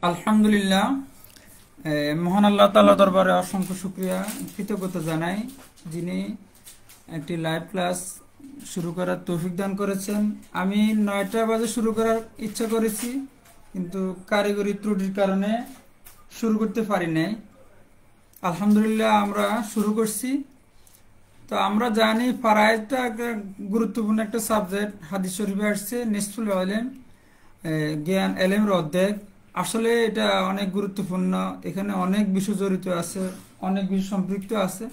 আলহামদুলিল্লাহ। মহান আল্লাহ তাআলা দরবারে অসংখ্য শুকরিয়া কৃতজ্ঞতা জানাই, যিনি একটি লাইভ ক্লাস শুরু করার তৌফিক দান করেছেন। আমি 9টা বাজে শুরু করার ইচ্ছা করেছি, কিন্তু কারিগরি ত্রুটির কারণে শুরু করতে পারি নাই। আলহামদুলিল্লাহ আমরা শুরু করছি। তো আমরা জানি ফারায়েজটা একটা গুরুত্বপূর্ণ একটা সাবজেক্ট। হাদিস শরীফে আসছে নিসফুল ইলম, জ্ঞান এলেমের অর্ধেক। আসলে এটা অনেক গুরুত্বপূর্ণ, এখানে অনেক বিষয় জড়িত আছে, অনেক বিষয় সম্পৃক্ত আছে।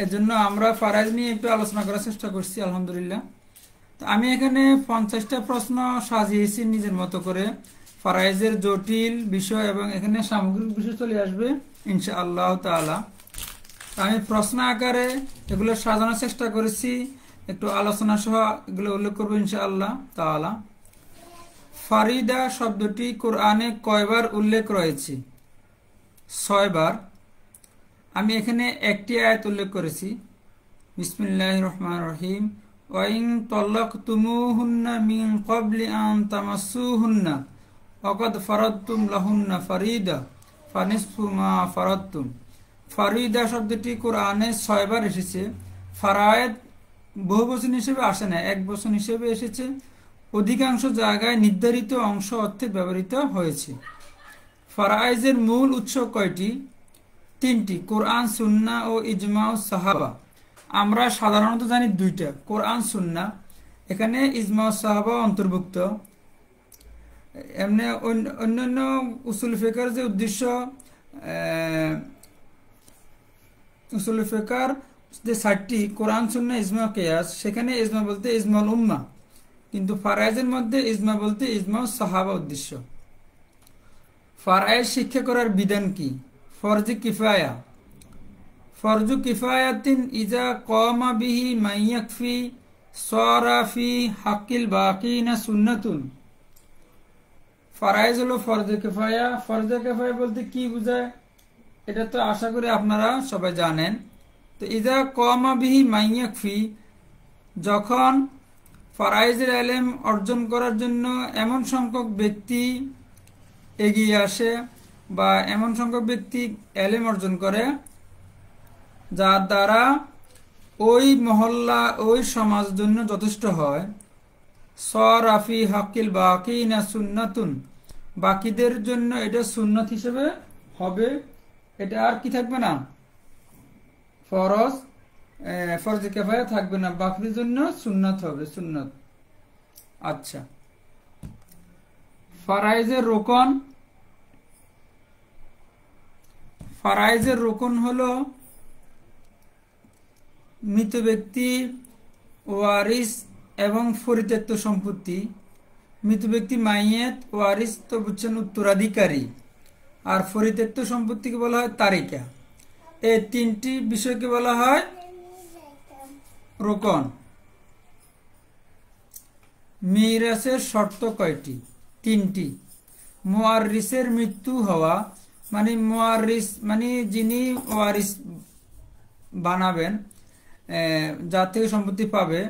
এজন্য আমরা ফারায়েজ নিয়ে একটু আলোচনা করার চেষ্টা করছি আলহামদুলিল্লাহ। তো আমি এখানে 50টা প্রশ্ন সাজিয়েছি নিজের মতো করে, ফারায়েজের জটিল বিষয় এবং এখানে সামগ্রিক বিষয় চলে আসবে ইনশাআল্লাহ তাআলা। আমি প্রশ্ন আকারে এগুলো সাজানোর চেষ্টা করেছি, একটু আলোচনা সহ এগুলো উল্লেখ করবো ইনশাআল্লাহ তাআলা। ফারিদা শব্দটি কোরআনে কয়বার উল্লেখ রয়েছে? 6 বার। আমি এখানে একটি আয়াত উল্লেখ করেছি, বিসমিল্লাহির রহমানির রহিম, ওয়াইন তাল্লাকতুমুহুন্না মিন ক্বাবলি আন তামাসসুহুন্না ওয়াকাদ ফারাদতুম লাহুন্না ফারিদা ফানিসফু মা ফারাদতুম। ফারিদা শব্দটি কোরআনে 6 বার এসেছে। ফারায়েদ বহুবচন হিসেবে আসে না, এক বচন হিসেবে এসেছে। অধিকাংশ জায়গায় নির্ধারিত অংশ অর্থে ব্যবহৃত হয়েছে। ফারায়েজের মূল উৎস কয়টি? 3টি, কোরআন, সুন্নাহ ও ইজমা ও সাহাবা। আমরা সাধারণত জানি 2টা, কোরআন সুন্নাহ। এখানে ইজমা ও সাহাবা অন্তর্ভুক্ত। এমনি অন্যান্য উসুল ফিকহের যে উদ্দেশ্য, উসুল ফিকহের যে 7টি, কোরআন সুন্নাহ ইজমা কিয়াস, সেখানে ইজমা বলতে ইজমাউল উম্মাহ, কিন্তু ফারায়েজের মধ্যে ইজমা বলতে ইজমা ও সাহাবা উদ্দেশ্য। ফারায়েজ শিক্ষা করার বিধান কি? ফরজে কিফায়া। ফরজু কিফায়াতিন ইজা কামা বিহি মান ইয়াকফি সারা ফি হাক্কিল বাকিনা সুন্নাতুন। ফারায়েজ হলো ফরজে কিফায়া। ফরজে কিফায়া বলতে কি বোঝায় এটা তো আশা করি আপনারা সবাই জানেন। তো ইজা কামা বিহি মান ইয়াকফি, যখন ফারায়েজের ইলম অর্জন করার জন্য এমন সংখ্যক ব্যক্তি এগিয়ে আসে বা এমন সংখ্যক ব্যক্তি ইলম অর্জন করে যার দ্বারা ওই মহল্লা ওই সমাজ জন্য যথেষ্ট হয়। সরাফি হাকিল বাকিনা সুন্নাতুন, বাকিদের জন্য এটা সুন্নাত হিসেবে হবে। এটা আর কি থাকবে না, ফরজ কিফায়া থাকবে না, বাকিদের জন্য সুন্নাত হবে, সুন্নাত। আচ্ছা, ফারায়েজের রোকন। ফারায়েজের রোকন হলো মৃত ব্যক্তি, ওয়ারিস এবং পরিত্যক্ত সম্পত্তি। মৃত ব্যক্তি মাইয়েত, ওয়ারিস তো বুঝছেন উত্তরাধিকারী, আর পরিত্যক্ত সম্পত্তিকে বলা হয় তারিকা। এই 3টি বিষয়কে বলা হয় রোকন। মিরাসের শর্ত কয়টি? 3টি। মুয়াররিসের মৃত্যু হওয়া, মানে মুয়াররিস মানে যিনি ওয়ারিস বানাবেন, যার থেকে সম্পত্তি পাবে,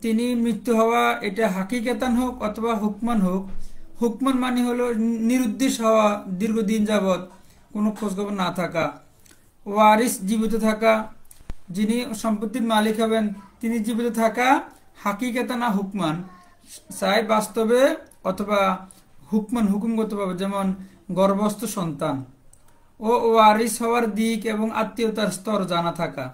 তিনি মৃত্যু হওয়া, এটা হাকিকাতান হোক অথবা হুকমান হোক। হুকমান মানে হলো নিরুদ্দেশ হওয়া, দীর্ঘদিন যাবৎ কোনো খোঁজখবর না থাকা। ওয়ারিস জীবিত থাকা, যিনি সম্পত্তির মালিক হবেন তিনি জীবিত থাকা, হাকিকাতান হুকমান, চাই বাস্তবে অথবা হুকমান হুকুমগতভাবে, যেমন গর্ভস্থ সন্তান। ও ওয়ারিস হওয়ার দিক এবং আত্মীয়তার স্তর জানা থাকা।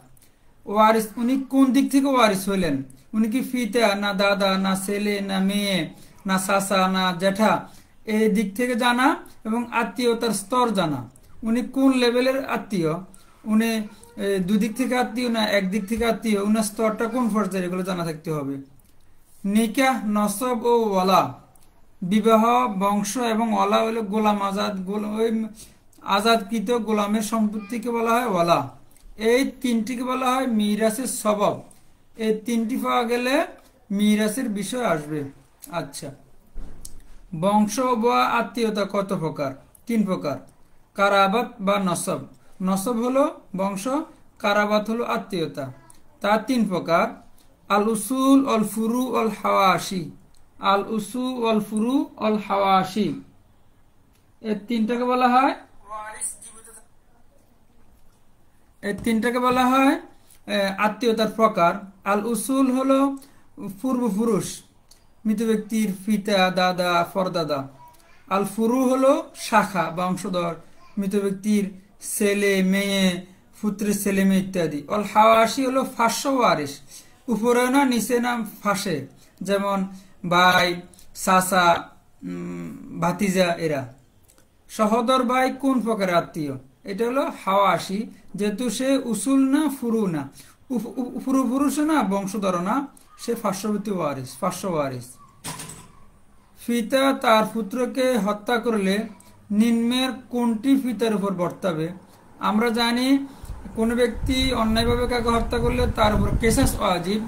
ওয়ারিস উনি কোন দিক থেকে ওয়ারিস হইলেন, উনি কি ফিতা না দাদা না ছেলে না মেয়ে না চাচা না জ্যাঠা, এই দিক থেকে জানা, এবং আত্মীয়তার স্তর জানা, উনি কোন লেভেলের আত্মীয়, উনি 2 দিক থেকে আত্মীয় না 1 দিক থেকে আত্মীয়, উনার স্তরটা কোন পর্যায়ে, এগুলো জানা থাকতে হবে। নিকাহ, নসব ও ওয়ালা, বিবাহ, বংশ এবং ওয়ালা হলো গোলাম আজাদ, ওই আজাদকৃত গোলামের সম্পত্তিকে বলা হয় ওয়ালা। এই 3টিকে বলা হয় মিরাসের সবব। এই 3টি পাওয়া গেলে মিরাসের বিষয় আসবে। আচ্ছা, বংশ বা আত্মীয়তা কত প্রকার? 3 প্রকার। কারাবাত বা নসব। নসব হলো বংশ, কারাবাত হলো আত্মীয়তা। তার 3 প্রকার। আল উসুল, অল ফুরু, অল হাওয়াশি। আল উসু অল ফুরু অল হাওয়াশি, এই তিনটাকে বলা হয় আত্মীয়তার প্রকার। আল উসুল হলো পূর্বপুরুষ, মৃত ব্যক্তির পিতা, দাদা, পরদাদা। আল ফুরু হলো শাখা, বংশধর, মৃত ব্যক্তির ছেলে, মেয়ে, পুত্রের ছেলে মেয়ে ইত্যাদি। অল হাওয়াশি হলো ফাঁস ওয়ারিস, উপরে না নিচে না ফাঁসে, যেমন ভাই, চাচা, ভাতিজা এরা। সহোদর ভাই কোন প্রকারের আত্মীয়, এটা হলো হাওয়াশি, যেহেতু সে উসুল না, ফুরু না, পুরুষ না, বংশধর না, সে ফাঁসবর্তী ওয়ারিস, ফাঁস ওয়ারিস। পিতা তার পুত্রকে হত্যা করলে নিম্নের কোনটি পিতার উপর বর্তাবে? আমরা জানি কোন ব্যক্তি অন্যায়ভাবে কাউকে হত্যা করলে তার উপর কেসাস ওয়াজিব,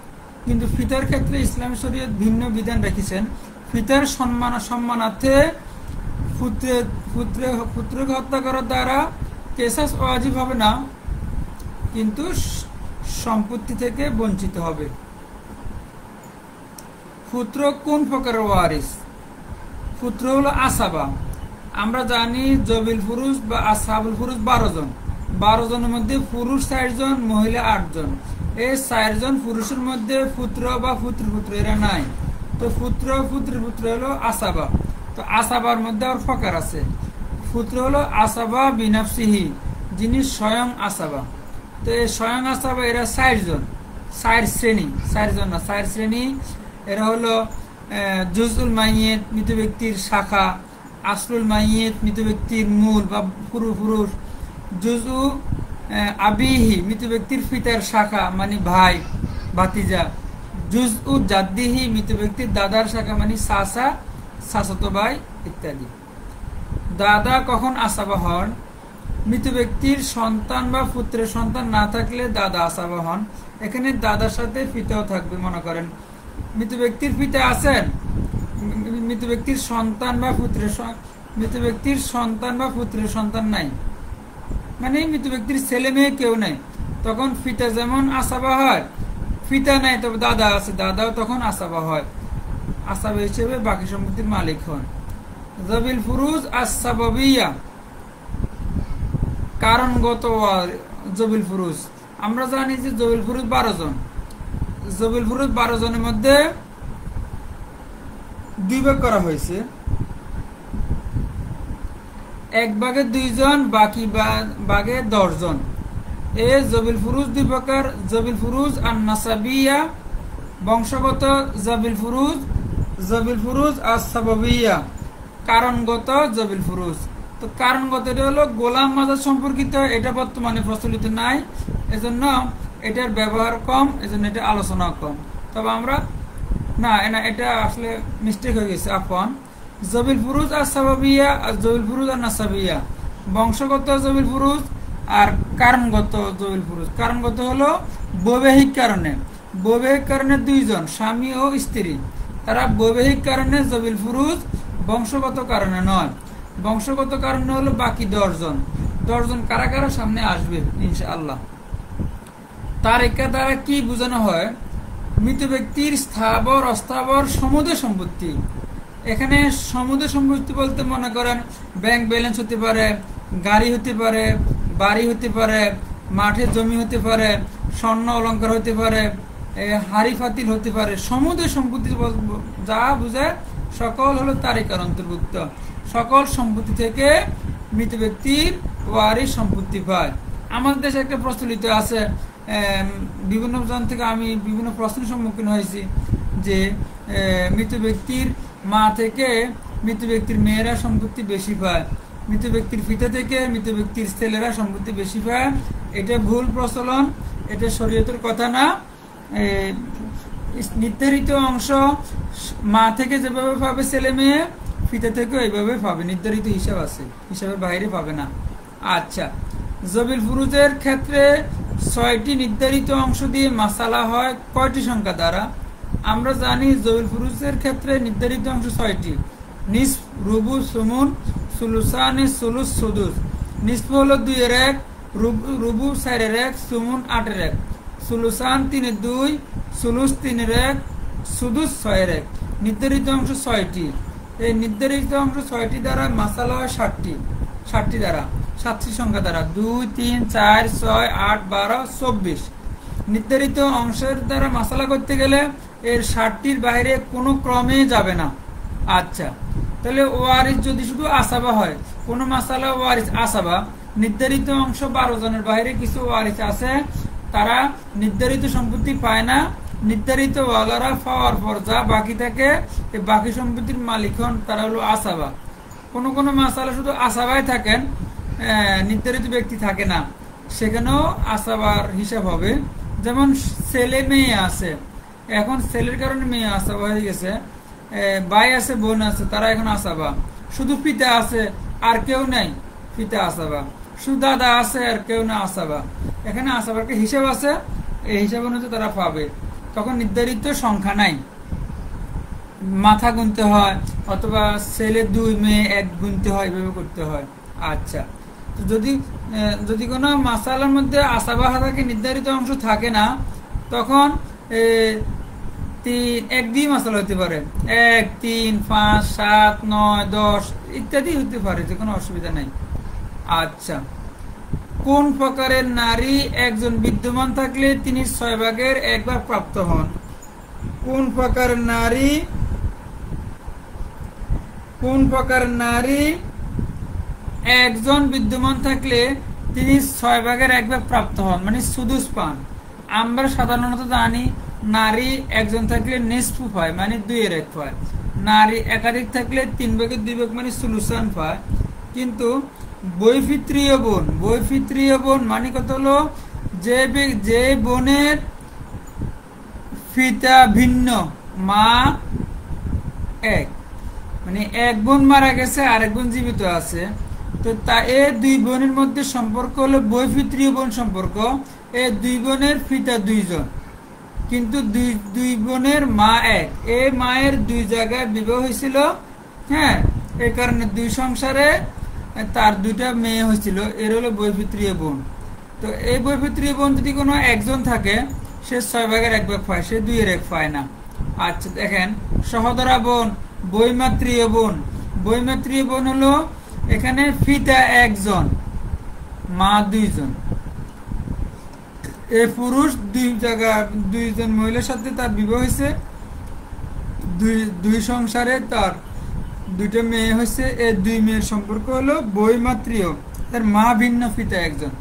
কিন্তু পিতার ক্ষেত্রে ইসলাম শরীয়ত ভিন্ন বিধান রেখেছেন। পিতার সম্মানার্থে পুত্রকে হত্যা করার দ্বারা কেসাস ওয়াজিব হবে না, কিন্তু সম্পত্তি থেকে বঞ্চিত হবে। পুত্র কোন প্রকারের ওয়ারিস? পুত্র হলো আসাবা। আমরা জানি জবিল ফুরুজ বা আসহাবুল ফুরুজ 12 জন, 12 জনের মধ্যে পুরুষ 4 জন, মহিলা 8 জন। এই 4 জন পুরুষের মধ্যে পুত্র বা পুত্র এরা নাই, তো পুত্র হলো আসাবা। তো আসাবার মধ্যে আর প্রকার আছে। পুত্র হলো আসাবা বিনাফসিহি, যিনি স্বয়ং আসাবা। তো এই স্বয়ং আসাবা এরা 4 জন, 4 শ্রেণী, 4 জন না, 4 শ্রেণী। এরা হলো জুজুল মাইয়েত, মৃত ব্যক্তির শাখা। আসলুল মাইয়েত, মৃত ব্যক্তির মূল বা পূর্বপুরুষ। জুজু আবিহি, মৃত ব্যক্তির পিতার শাখা, মানে ভাই, ভাতিজা। জুজউ জাদ্দিহি, মৃত ব্যক্তির দাদার শাখা, মানে চাচা, চাচাতো ভাই ইত্যাদি। দাদা কখন আসাবা হন? মৃত ব্যক্তির সন্তান বা পুত্রের সন্তান না থাকলে দাদা আসাবা হন। এখানে দাদার সাথে পিতাও থাকবে। মনে করেন মৃত ব্যক্তির পিতা আছেন, মৃত ব্যক্তির সন্তান বা পুত্রের সন্তান নাই, মানে মৃত ব্যক্তির ছেলে মেয়ে কেউ নাই, তখন পিতা যেমন আসাবা হয়, পিতা নাই তবে দাদা আছে, দাদাও তখন আসাবা হয়। আসাবা হিসেবে বাকি সম্পত্তির মালিক হন। জবিল ফুরুজ আস-সাবাবিয়া, কারণগত জবিল ফুরুজ। আমরা জানি যে জবিল ফুরুজ 12 জন। জবিল ফুরুজ 12 জনের মধ্যে 2 ভাগ করা হয়েছে। এক ভাগে 2 জন, বাকি ভাগে 10 জন। এ জবিল ফুরুজ 2 প্রকার। জবিল ফুরুজ আর নাসাবিয়া, বংশগত জবিল ফুরুজ আর সাবাবিয়া, কারণগত জবিল ফুরুজ। তো কারণগত এটা হলো গোলাম মাজার সম্পর্কিত, এটা বর্তমানে প্রচলিত নাই, এজন্য এটার ব্যবহার কম, এজন্য এটা আলোচনা কম। তবে আমরা না, এটা আসলে মিস্টেক হয়ে গেছে, আপন। জবিল ফুরুজ আর সাবাবিয়া আর জবিল ফুরুজ আর নাসাবিয়া, বংশগত জবিল ফুরুজ আর কারণগত জবিল ফুরুজ। কারণগত হলো বৈবাহিক কারণে, 2 জন, স্বামী ও স্ত্রী, তারা বৈবাহিক কারণে জবিল ফুরুজ, বংশগত কারণে নয়। বংশগত কারণে হলো বাকি 10 জন। 10 জন কারা কারা সামনে আসবে ইনশাআল্লাহ। তার একা দ্বারা কি বোঝানো হয়? মৃত ব্যক্তির স্থাবর অস্থাবর সমুদয় সম্পত্তি। এখানে সমুদয় সম্পত্তি বলতে মনে করেন ব্যাংক ব্যালেন্স হতে পারে, গাড়ি হতে পারে, বাড়ি হতে পারে, মাঠে জমি হতে পারে, স্বর্ণ অলংকার হতে পারে, হাড়ি ফাতিল হতে পারে। সমুদয় সম্পত্তি যা বুঝায় সকল হলো তারিকার অন্তর্ভুক্ত। সকল সম্পত্তি থেকে মৃত ব্যক্তির ওয়ারিশ সম্পত্তি পায়। আমাদের দেশে একটা প্রচলিত আছে, বিভিন্ন জন থেকে আমি বিভিন্ন প্রশ্নের সম্মুখীন হয়েছি যে মৃত ব্যক্তির মা থেকে মৃত ব্যক্তির মেয়েরা সম্পত্তি বেশি পায়, মৃত ব্যক্তির পিতা থেকে মৃত ব্যক্তির ছেলেরা সম্পত্তি বেশি পায়। এটা ভুল প্রচলন, এটা শরীয়তের কথা না। নির্ধারিত অংশ মা থেকে যেভাবে পাবে ছেলে মেয়ে, পিতা থেকে এইভাবে পাবে, নির্ধারিত হিসাব আছে, হিসাবের বাইরে পাবে না। আচ্ছা, জবিল ফুরুজের ক্ষেত্রে 6টি নির্ধারিত অংশ দিয়ে মাসালা হয় কয়টি সংখ্যা দ্বারা? আমরা জানি জবিল ফুরুজের ক্ষেত্রে নির্ধারিত অংশ 6টি। নিসফ, রুবু, সুমুন, সুলুসানে, সুলুস, সুদুস। নিসফ হলো 2/1, রুবু 4/1, সুমুন 8/1, সুলুসান 3/2, সুলুস 3/1, সুদুস 6/1। নির্ধারিত অংশ 6টি। এই নির্ধারিত অংশ 6টি দ্বারা মাসালা হয় 60টি দ্বারা, 7টি সংখ্যা দ্বারা, 2, 3, 4, 6, 8, 12, 24। নির্ধারিত অংশের দ্বারা মাসালা করতে গেলে এর 60টির বাইরে কোনো ক্রমে যাবে না। আচ্ছা, তাহলে ওয়ারিস যদি শুধু আসাবা হয়, কোন মাসালা ওয়ারিস আসাবা, নির্ধারিত অংশ 12 জনের বাইরে কিছু ওয়ারিস আছে, তারা নির্ধারিত সম্পত্তি পায় না। নির্ধারিত ওয়ালারা পাওয়ার পর যা বাকি থাকে, এই বাকি সম্পত্তির মালিক হন, তারা হলো আসাবা। কোন কোন মাসালা শুধু আসাবায় থাকেন, নির্ধারিত ব্যক্তি থাকে না, সেখানেও আসাবার হিসাব হবে। যেমন ছেলে মেয়ে আছে, এখন ছেলের কারণে মেয়ে আসাবা হয়ে গেছে, ভাই আছে বোন আছে, তারা এখন আসাবা। শুধু পিতা আছে আর কেউ নাই, পিতা আসাবা। শুধু দাদা আছে আর কেউ না, আসাবা। এখানে আসাবার একটা হিসাব আছে, এই হিসাব অনুযায়ী তারা পাবে। তখন নির্ধারিত সংখ্যা নাই, মাথা গুনতে হয়, অথবা ছেলে 2 মেয়ে 1 গুনতে হয়, এভাবে করতে হয়। আচ্ছা, তো যদি কোনো মাসালার মধ্যে আসাবা থাকে, নির্ধারিত অংশ থাকে না, তখন 1-2 মাসালা হতে পারে, 1, 3, 5, 7, 9, 10 ইত্যাদি হতে পারে, যে কোনো অসুবিধা নাই। আচ্ছা, কোন প্রকারের নারী একজন বিদ্যমান থাকলে তিনি 6/1 প্রাপ্ত হন? কোন প্রকারের নারী একজন বিদ্যমান থাকলে তিনি 6/1 প্রাপ্ত হন, মানে সুদুস পান। আমরা সাধারণত জানি নারী একজন থাকলে নিসফু পায়, মানে 2/1 পায়। নারী একাধিক থাকলে 3/2 মানে সুলুসান পায়। কিন্তু বৈপিত্রীয় বোন মানে কত হলো, যে বোনের পিতা ভিন্ন, মা এক, মানে এক বোন মারা গেছে, আরেক বোন জীবিত আছে, তো এই 2 বোনের মধ্যে সম্পর্ক হলো বৈপিত্রীয় বোন সম্পর্ক। এই 2 বোনের পিতা 2 জন, কিন্তু 2 বোনের মা এক। এই মায়ের 2 জায়গায় বিবাহ হয়েছিল, হ্যাঁ, এই কারণে 2 সংসারে তার 2টা মেয়ে হয়েছিল, এর হলো বৈপিত্রীয় বোন। তো এই বৈপিত্রীয় বোন যদি কোনো একজন থাকে, সে 6/1 পায়, সে 2/1 পায় না। আচ্ছা, দেখেন সহোদরা বোন, বৈমাত্রীয় বোন হলো এখানে পিতা 1 জন, মা 2 জন। এই পুরুষ 2 জন মহিলার সাথে তার বিবাহ হয়েছে, 2 সংসারে তার 2টা মেয়ে হয়েছে। এই 2 মেয়ের সম্পর্ক হলো বৈমাত্রীয়, তার মা ভিন্ন, পিতা 1 জন,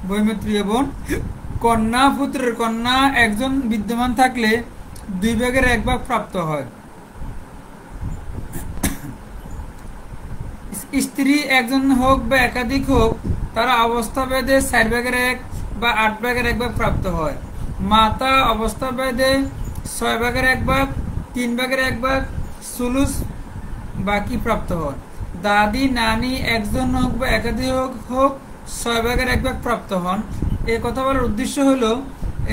বৈমাত্রীয় বোন। পুত্রের কন্যা একজন বিদ্যমান থাকলে 2/1 প্রাপ্ত হয়। স্ত্রী একজন হোক বা একাধিক হোক, তারা অবস্থা ভেদে 4/1 বা 8/1 প্রাপ্ত হয়। মাতা অবস্থা ভেদে 6/1, 3/1, সুলুস বাকি প্রাপ্ত হয়। দাদি নানি একজন হোক বা একাধিক হোক 6/1 প্রাপ্ত হন। এই কথা বলার উদ্দেশ্য হলো,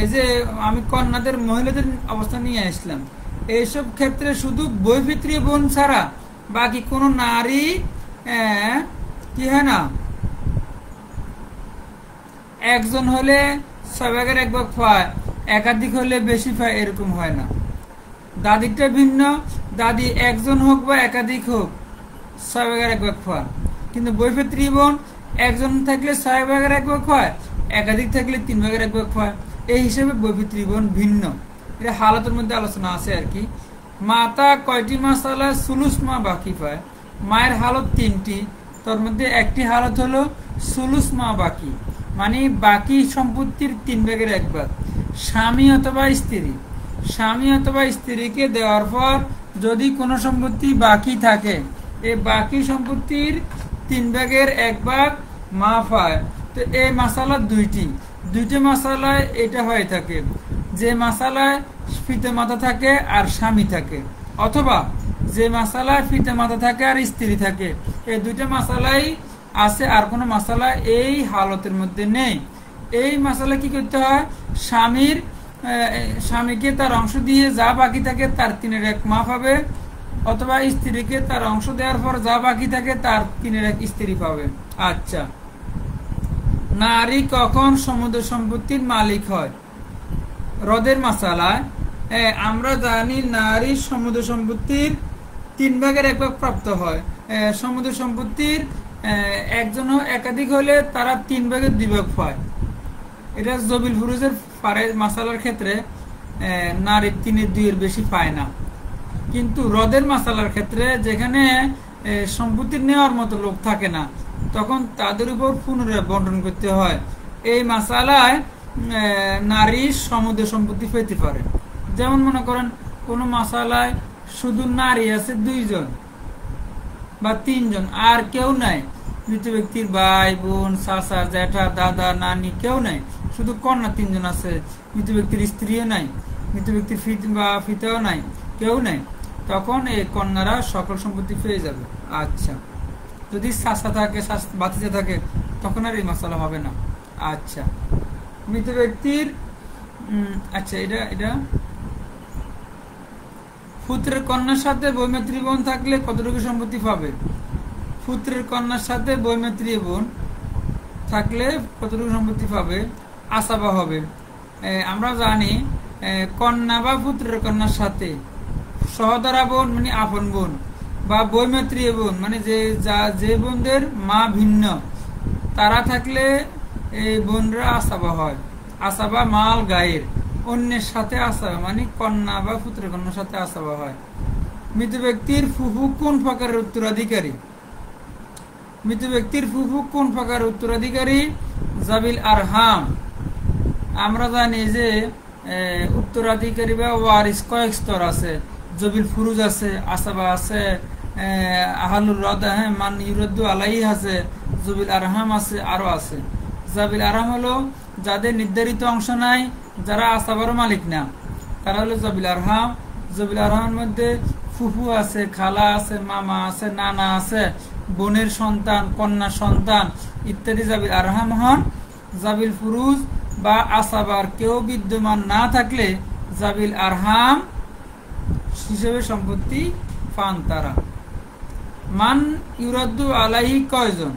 এই যে আমি কন্যাদের মহিলাদের অবস্থা নিয়ে আসলাম, এইসব ক্ষেত্রে শুধু বৈপিত্রীয় বোন ছাড়া বাকি কোন নারী কি হয় না, একজন হলে 6/1 পায়, একাধিক হলে বেশি পায়, এরকম হয় না। দাদিটা ভিন্ন, দাদি একজন হোক বা একাধিক হোক 6/1 পায়, কিন্তু বৈপিত্রীয় বোন একজন থাকলে 6/1 পায়, একাধিক থাকলে 3/1 পায়। এই হিসেবে বৈপিত্রীয় বোন ভিন্ন। এটা হালতের মধ্যে আলোচনা আছে আর কি। মাতা কয়টি মাসালা সুলুস মা বাকি পায়? মায়ের হালত 3টি, তার মধ্যে একটি হালত হলো সুলুস মা বাকি, মানে বাকি সম্পত্তির 3/1। স্বামী অথবা স্ত্রীকে দেওয়ার পর যদি কোনো সম্পত্তি বাকি থাকে, এই বাকি সম্পত্তির 3/1 মা পায়। তো এই মাসালা 2টি মাসালায় এটা হয়ে থাকে, যে মাসালায় পিতা মাতা থাকে আর স্বামী থাকে, অথবা যে মাসালায় পিতা মাতা থাকে আর স্ত্রী থাকে। এই 2টা মাসালাই আছে, আর কোনো মাসালা এই হালতের মধ্যে নেই। এই মাসালা কি করতে হয়, স্বামীকে তার অংশ দিয়ে যা বাকি থাকে তার 3/1 মা পাবে, অথবা স্ত্রীকে তার অংশ দেওয়ার পর যা বাকি থাকে তার 3/1 স্ত্রী পাবে। আচ্ছা, নারী কখন সমুদ্র সম্পত্তির মালিক হয়? রদের মাসালায় আমরা জানি নারীর সমুদ্র সম্পত্তির 3/1 প্রাপ্ত হয়। সমুদ্র সম্পত্তির একজন একাধিক হলে তারা 3/2 পায়। এটা জবিল ফুরুজের মাসালার ক্ষেত্রে নারী 3/2 বেশি পায় না। কিন্তু রদের মাসালার ক্ষেত্রে যেখানে সম্পত্তি নেওয়ার মতো লোক থাকে না, তখন তাদের উপর পুনরায় বন্টন করতে হয়। এই মাসালায় নারীর সমুদ্র সম্পত্তি পেতে পারে। যেমন মনে করেন কোন মাসালায় শুধু নারী আছে 2 জন বা 3 জন, আর কেউ নাই, মৃত ব্যক্তির ভাই বোন চাচা জ্যাঠা দাদা নানি কেউ নাই, শুধু কন্যা 3 জন আছে, মৃত ব্যক্তির স্ত্রীও নাই, মৃত ব্যক্তির পিতাও নাই, কেউ নাই, তখন এই কন্যারা সকল সম্পত্তি পেয়ে যাবে। আচ্ছা, যদি চাচা থাকে বাতিজা থাকে তখন আর এই মশলা হবে না। আচ্ছা, মৃত ব্যক্তির আচ্ছা এটা পুত্রের কন্যার সাথে বৈমাত্রী বোন থাকলে কতটুকু সম্পত্তি পাবে? পুত্রের কন্যার সাথে বৈমাত্রী বোন থাকলে কতটুকু সম্পত্তি পাবে? আসাবা হবে। আমরা জানি কন্যা বা পুত্রের কন্যার সাথে সহদরা বোন মানে আপন বোন বা বৈমাত্রী বোন মানে যে বোনদের মা ভিন্ন, তারা থাকলে এই বোনরা আসাবা হয়। আসাবা মাল গায়ের, অন্যের সাথে আসাবা মানে কন্যা বা পুত্রের কন্যার সাথে আসাবা হয়। মৃত ব্যক্তির ফুফু কোন প্রকারের উত্তরাধিকারী? মৃত ব্যক্তির ফুফু কোন প্রকার উত্তরাধিকারী? জাবিল আরহাম। আমরা জানি যে উত্তরাধিকারী বা ওয়ারিস কয়েক স্তর আছে। জবিল ফুরুজ আছে, আসাবা আছে, আহালুর রদ মান ইউরদ্দু আলাইহি আছে, জবিল আরহাম আছে, আরো আছে। জাবিল আরহাম হলো যাদের নির্ধারিত অংশ নাই, যারা আসাবার মালিক না, তারা হলো জাবিল আরহাম। জাবিল আরহামের মধ্যে ফুফু আছে, খালা আছে, মামা আছে, নানা আছে, বোনের সন্তান, কন্যা সন্তান ইত্যাদি জাবিল আরহাম হন। জাবিল ফুরুজ বা আসাবার কেউ বিদ্যমান না থাকলে জাবিল আরহাম হিসেবে সম্পত্তি পান তারা। মান ইউরাদ্দু আলাইহি কয়জন?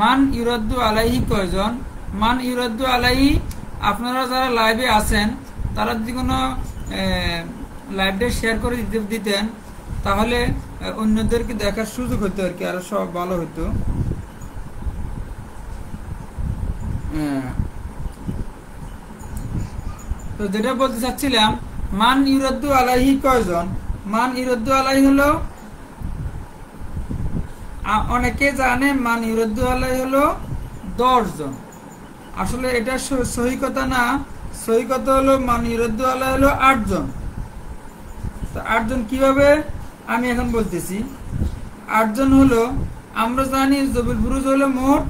মান ইউরাদ্দু আলাইহি কয়জন? মান ইউরাদ্দু আলাইহি, আপনারা যারা লাইভে আছেন তারা যদি কোনো লাইভটা শেয়ার করে দিতেন তাহলে অন্যদেরকে দেখার সুযোগ হতো আর কি, আরো সব ভালো হতো। তো যেটা বলতে চাচ্ছিলাম, মান ইউরাদ্দু আলাইহি কয়জন? মান ইউরাদ্দু আলাইহি হলো, অনেকে জানে মান ইউরাদ্দু আলাইহি হলো 10 জন। আসলে এটা সহি কথা না, সহি কথা হলো মান ইউরাদ্দু আলাইহি হলো 8 জন। তো 8 জন কিভাবে আমি এখন বলতেছি। 8 জন হলো, আমরা জানি জবিল ফুরুজ হলো মোট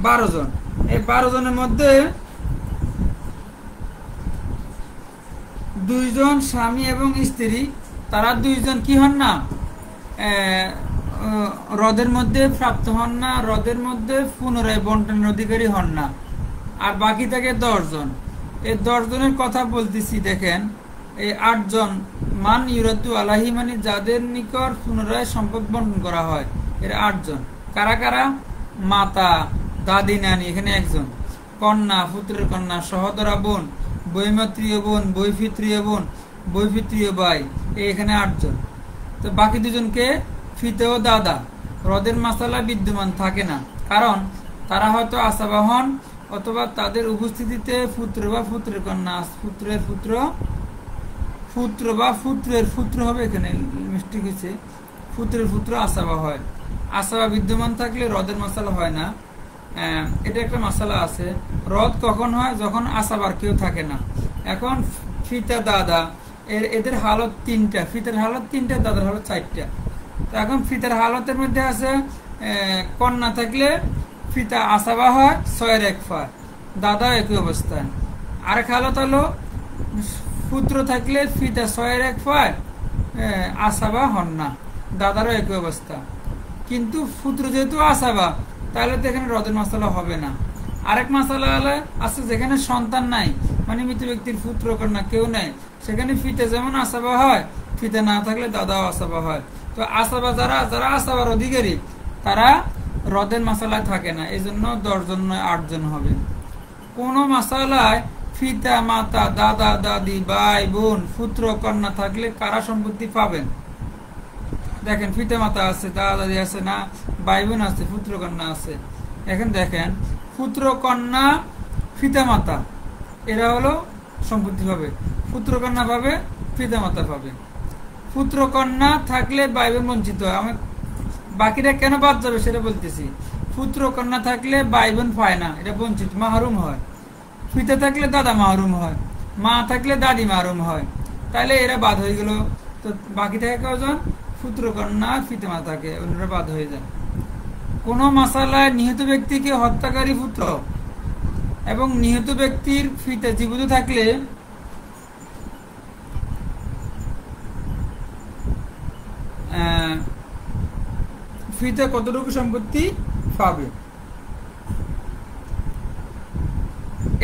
12 জন। এই 12 জনের মধ্যে 2 জন স্বামী এবং স্ত্রী, তারা 2 জন কি হন না, হ্রদের মধ্যে প্রাপ্ত হন না, হ্রদের মধ্যে পুনরায় বন্টনের অধিকারী হন না। আর বাকি থাকে 10 জন। এই 10 জনের কথা বলতেছি। দেখেন, এই 8 জন মান ইউরাদ্দু আলাইহি মানে যাদের নিকট পুনরায় সম্পদ বন্টন করা হয়, এর 8 জন। কারা কারা? মাতা, দাদি, নানি, এখানে 1 জন, কন্যা, পুত্রের কন্যা, সহদরা বোন, বৈমাত্রীয় বোন, বৈপিত্রীয় বোন, বৈপিত্রীয় ভাই, এখানে 8 জন। তো বাকি 2 জনকে ফিতে ও দাদা হ্রদের মাসালা বিদ্যমান থাকে না, কারণ তারা হয়তো আসাবা হন অথবা তাদের উপস্থিতিতে পুত্র বা পুত্রের কন্যা, পুত্রের পুত্র, পুত্র বা পুত্রের পুত্র হবে, এখানে মিস্টেক হয়েছে, পুত্রের পুত্র আসাবা হয়। আসাবা বিদ্যমান থাকলে হ্রদের মাসালা হয় না। এটা একটা মাসালা আছে। হ্রদ কখন হয়? যখন আসাবার কেউ থাকে না। এখন ফিতা দাদা এদের হালত 3টা, ফিতার হালত 3টা, দাদার হালত 4টা। তো এখন ফিতার হালতের মধ্যে আছে কন্যা থাকলে ফিতা আসাবা হয় 6/1 পায়, দাদা একই অবস্থায়। আরেক হালত হলো পুত্র থাকলে ফিতা 6/1 পায়, আসাবা হন না, দাদারও একই অবস্থা। কিন্তু পুত্র যেহেতু আসাবা, তাহলে তো এখানে হ্রদের মাসালা হবে না। আরেক মাসালা আছে যেখানে সন্তান নাই, মানে মৃত ব্যক্তির পুত্র কন্যা কেউ নাই, সেখানে ফিতে যেমন আসাবা হয়, ফিতে না থাকলে দাদাও আসাবা হয়। তো আসাবা যারা আসাবার অধিকারী, তারা হ্রদের মাসালায় থাকে না, এই জন্য 10 জন নয় 8 জন হবে। কোন মাসালায় পিতা মাতা দাদা দাদি ভাই বোন পুত্র কন্যা থাকলে কারা সম্পত্তি পাবেন? দেখেন পিতা মাতা আছে, দাদা দাদি আছে, না ভাই বোন আছে, পুত্র কন্যা আছে। এখন দেখেন পুত্র কন্যা পিতা মাতা এরা হলো সম্পত্তি পাবে, পুত্র কন্যা পাবে, পিতা মাতা পাবে। পুত্র কন্যা থাকলে ভাই বোন বঞ্চিত হয়। আমি বাকিটা কেন বাদ যাবে সেটা বলতেছি। পুত্র কন্যা থাকলে ভাই বোন পায় না, এটা বঞ্চিত, মাহরুম হয়। পিতা থাকলে দাদা মাহরুম হয়, মা থাকলে দাদি মাহরুম হয়। তাহলে এরা বাদ হয়ে গেল। তো বাকি থাকে কজন? পুত্র কন্যা পিতা মাতাকে, ওনারা বাদ হয়ে যায়। কোন মাসালায় নিহত ব্যক্তিকে হত্যাকারী পুত্র এবং নিহত ব্যক্তির পিতা জীবিত থাকলে পিতা কতটুকু সম্পত্তি পাবে,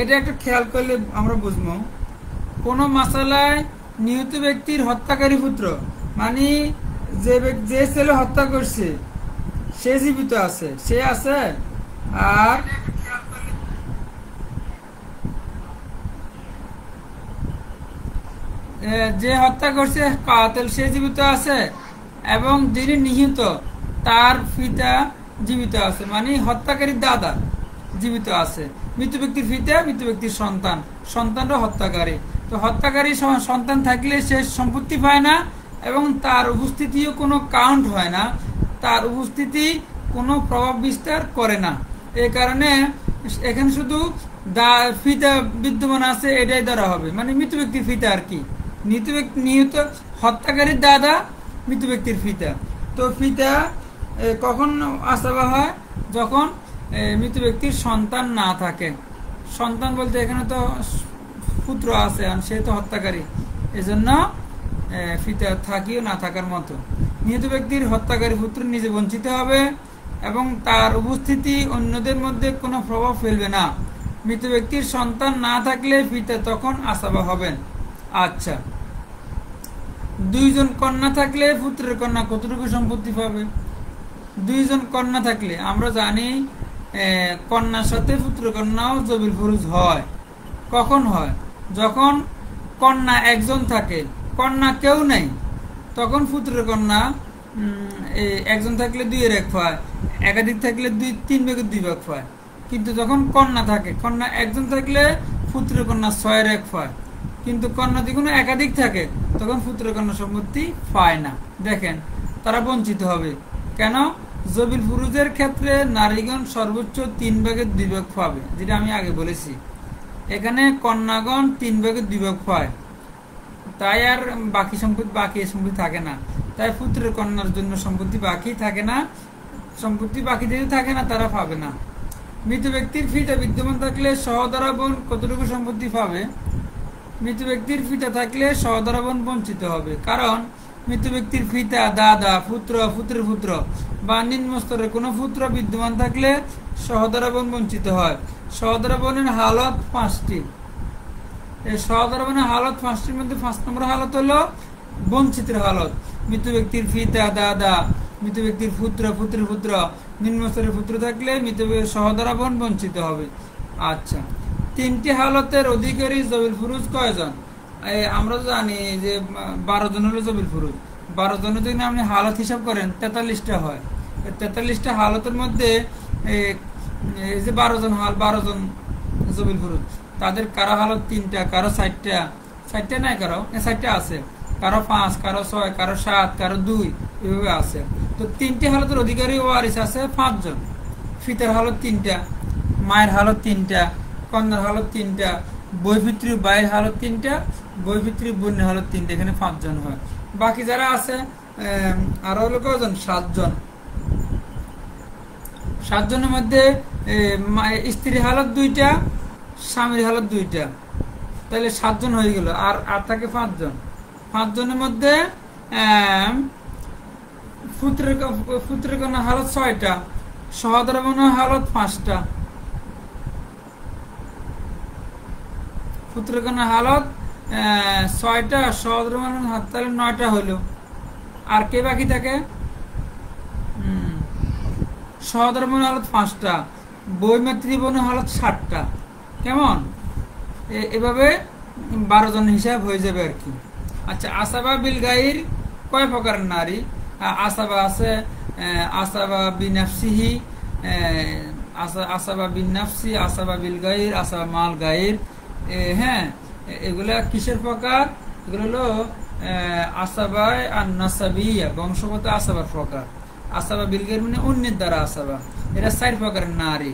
এটা একটা খেয়াল করলে আমরা বুঝবো। কোন মাসালায় নিহত ব্যক্তির হত্যাকারী পুত্র মানে যে ছেলে হত্যা করছে সে জীবিত আছে, সে আছে, আর যে হত্যা করছে কাতিল সে জীবিত আছে, এবং যিনি নিহত তার পিতা জীবিত আছে, মানে হত্যাকারীর দাদা জীবিত আছে। মৃত ব্যক্তির পিতা, মৃত ব্যক্তির সন্তান, সন্তানরা হত্যাকারী। তো হত্যাকারী সন্তান থাকলে সে সম্পত্তি পায় না, এবং তার উপস্থিতিও কোনো কাউন্ট হয় না, তার উপস্থিতি কোনো প্রভাব বিস্তার করে না। এই কারণে এখানে শুধু পিতা বিদ্যমান আছে এটাই ধরা হবে, মানে মৃত ব্যক্তির পিতা আর কি। নিহত হত্যাকারীর দাদা, মৃত ব্যক্তির পিতা। তো পিতা কখন আসাবা হয়? যখন মৃত ব্যক্তির সন্তান না থাকে। সন্তান বলতে এখানে তো পুত্র আছে, সে তো হত্যাকারী, এজন্য পিতা থাকিও না থাকার মতো। নিহত ব্যক্তির হত্যাকারী পুত্র নিজে বঞ্চিত হবে এবং তার উপস্থিতি অন্যদের মধ্যে কোনো প্রভাব ফেলবে না। মৃত ব্যক্তির সন্তান না থাকলে পিতা তখন আসাবা হবেন। আচ্ছা, দুইজন কন্যা থাকলে পুত্রের কন্যা কতটুকু সম্পত্তি পাবে? দুইজন কন্যা থাকলে আমরা জানি কন্যার সাথে পুত্র কন্যাও জবিল ফুরুজ হয়। কখন হয়? যখন কন্যা একজন থাকে, কন্যা কেউ নেই, তখন পুত্রের কন্যা একজন থাকলে 2/1 পায়, একাধিক থাকলে 3/2 পায়। কিন্তু যখন কন্যা থাকে, কন্যা একজন থাকলে পুত্রের কন্যা 6/1 পায়। কিন্তু কন্যা যখন একাধিক থাকে তখন পুত্রের কন্যা সম্পত্তি পায় না। দেখেন তারা বঞ্চিত হবে কেন? জবিল ফুরুজের ক্ষেত্রে নারীগণ সর্বোচ্চ 3/2 পাবে, যেটা আমি আগে বলেছি। এখানে কন্যাগণ 3/2 পায়, তাই আর বাকি সম্পত্তি থাকে না। তাই পুত্রের কন্যার জন্য সম্পত্তি বাকি থাকে না, সম্পত্তি বাকি যেহেতু থাকে না তারা পাবে না। মৃত ব্যক্তির পিতা বিদ্যমান থাকলে সহোদরা বোন কতটুকু সম্পত্তি পাবে? মৃত ব্যক্তির পিতা থাকলে সহোদরা বোন বঞ্চিত হবে, কারণ মৃত ব্যক্তির পিতা, দাদা, পুত্র, পুত্রের পুত্র বা নিম্ন স্তরের কোন পুত্র বিদ্যমান থাকলে সহোদরা বোন বঞ্চিত হয়। সহোদরা বোনের হালত 5টি। এই সহোদরা বোনের হালত 5টির মধ্যে 5 নম্বর হালত হলো বঞ্চিতের হালত। মৃত ব্যক্তির পিতা, দাদা, মৃত ব্যক্তির পুত্র, পুত্রের পুত্র, নিম্ন স্তরের পুত্র থাকলে মৃত সহোদরা বোন বঞ্চিত হবে। আচ্ছা, 3টি হালতের অধিকারী জবিল ফুরুজ কয়জন? আমরা জানি যে 12 জন হলো জবিল ফুরুজ। 12 জনের যদি আপনি হালত হিসাব করেন 43টা হয়। 43টা হালতের মধ্যে এই যে 12 জন জবিল ফুরুজ, তাদের কারো হালত 3টা, কারো 4টা নাই, কারো 4টা আছে, কারো 5, কারো 6, কারো 7, কারো 2, এভাবে আছে। তো 3টি হালতের অধিকারী ওয়ারিস আছে 5 জন। পিতার হালত 3টা, মায়ের হালত 3টা, কন্যার হালত 3টা, বৈপিতৃ ভাইয়ের হালত 3টা, বৈপিতৃ বোনের হালত 3টা, এখানে 5 জন হয়। বাকি যারা আছে আরো হলো কজন? 7 জন। 7 জনের মধ্যে স্ত্রীর হালত 2টা, স্বামীর হালত 2টা, তাহলে 7 জন হয়ে গেল। আর থাকে 5 জন। 5 জনের মধ্যে পুত্রের কন্যা হালত 6টা, সহোদর বোনের হালত 5টা। পুত্রের কন্যা হালত 6টা, সহোদর বোনের হাত তাহলে 9টা হলো। আর কে বাকি থাকে? সহোদর বোনের হালত 5টা, বৈমাতৃ বোনের হালত 7টা। কেমন? এভাবে 12 জন হিসাব হয়ে যাবে আর কি। আচ্ছা, আসাবা বিল গাইর কয় প্রকার নারী? আসাবা আছে আসাবা বিনাফসিহি, আসাবা বিন নাফসি, আসাবা বিল গাইর, আসাবা মাল গাইর। হ্যাঁ, এগুলা কিসের প্রকার? এগুলো হলো আসাবা আর নাসাবিয়া, বংশগত আসাবার প্রকার। আসাবা বিল গাইর মানে অন্যের দ্বারা আসাবা। এরা 4 প্রকারের নারী।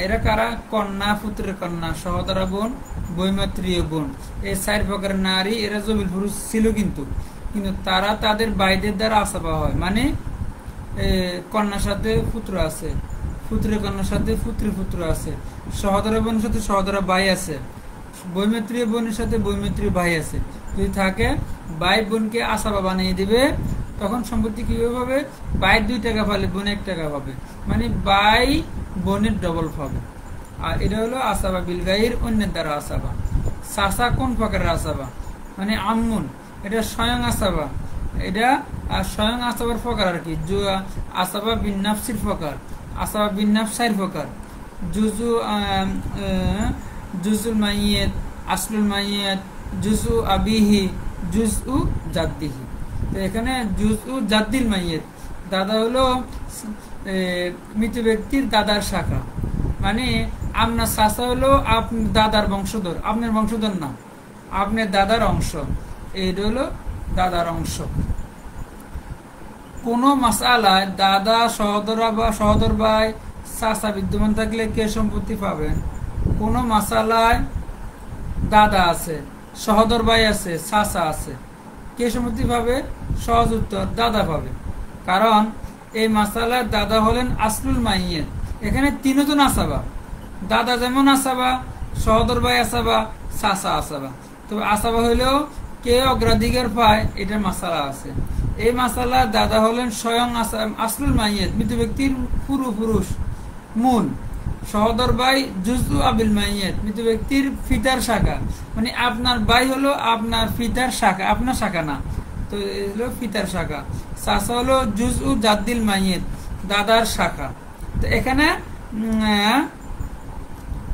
এরা কারা? কন্যা, পুত্রের কন্যা, সহোদরা বোন, বৈমাত্রীয় বোন। এই 4 প্রকারের নারী। এরা জবিল পুরুষ ছিল, কিন্তু তারা তাদের বাইদের দ্বারা আসাবা হয়। মানে কন্যার সাথে পুত্র আছে, পুত্রের কন্যার সাথে পুত্রের পুত্র আছে, সহোদরা বোনের সাথে সহোদরা ভাই আছে, বৈমাত্রীয় বোনের সাথে বৈমাত্রীয় ভাই আছে। যদি থাকে, ভাই বোনকে আসাবা বানিয়ে দিবে, তখন সম্পত্তি কিভাবে হবে? ভাই 2 টাকা পালে বোন 1 টাকা পাবে, মানে ভাই বোনের ডবল পাবে। আর এটা হলো আসাবা বিল গাইর, অন্যের দ্বারা আসাবা। চাচা কোন প্রকারের আসাবা? মানে আম্মুন, এটা স্বয়ং আসাবা। এটা স্বয়ং আসাবার প্রকার আর কি। আসাবা বিন নাফসির প্রকার, আসাবা বিন নাফস 4 প্রকার। জুজুল মাইয়েত, আসলুল মাইয়েত, জুজু আবিহি, জুজু জাদ্দিহি। তো এখানে জুজু জাদ্দিল মাইয়েত, দাদা হলো মৃত ব্যক্তির দাদার শাখা। মানে আপনার চাচা হলো আপনার দাদার বংশধর, আপনার বংশধর না, আপনার দাদার অংশ। এইটা হলো দাদার অংশ। কোন মাসালায় দাদা, সহোদরা বা সহোদর ভাই, চাচা বিদ্যমান থাকলে কে সম্পত্তি পাবেন? কোন মাসালায় দাদা আছে, সহোদর ভাই আছে, চাচা আছে, কে সম্পত্তি পাবে? সহজ উত্তর, দাদা পাবে। কারণ এই মাসালার দাদা হলেন আসলুল মাইয়েত। এখানে 3 জন আসাবা, দাদা যেমন আসাবা, সহোদর ভাই আসাবা, চাচা আসাবা। তবে আসাবা হইলেও কে অগ্রাধিকার পায়, এটা মাসালা আছে। এই মাসালা দাদা হলেন স্বয়ং আসলুল মাইয়েত, মৃত ব্যক্তির পুরুষ মূল। সহোদর ভাই জুজু আবিল মাইয়েত, মৃত ব্যক্তির পিতার শাখা। মানে আপনার ভাই হলো আপনার পিতার শাখা, আপনার শাখা না, তো হলো পিতার শাখা। চাচা হলো জুজু জাদ্দিল মাইয়েত, দাদার শাখা। তো এখানে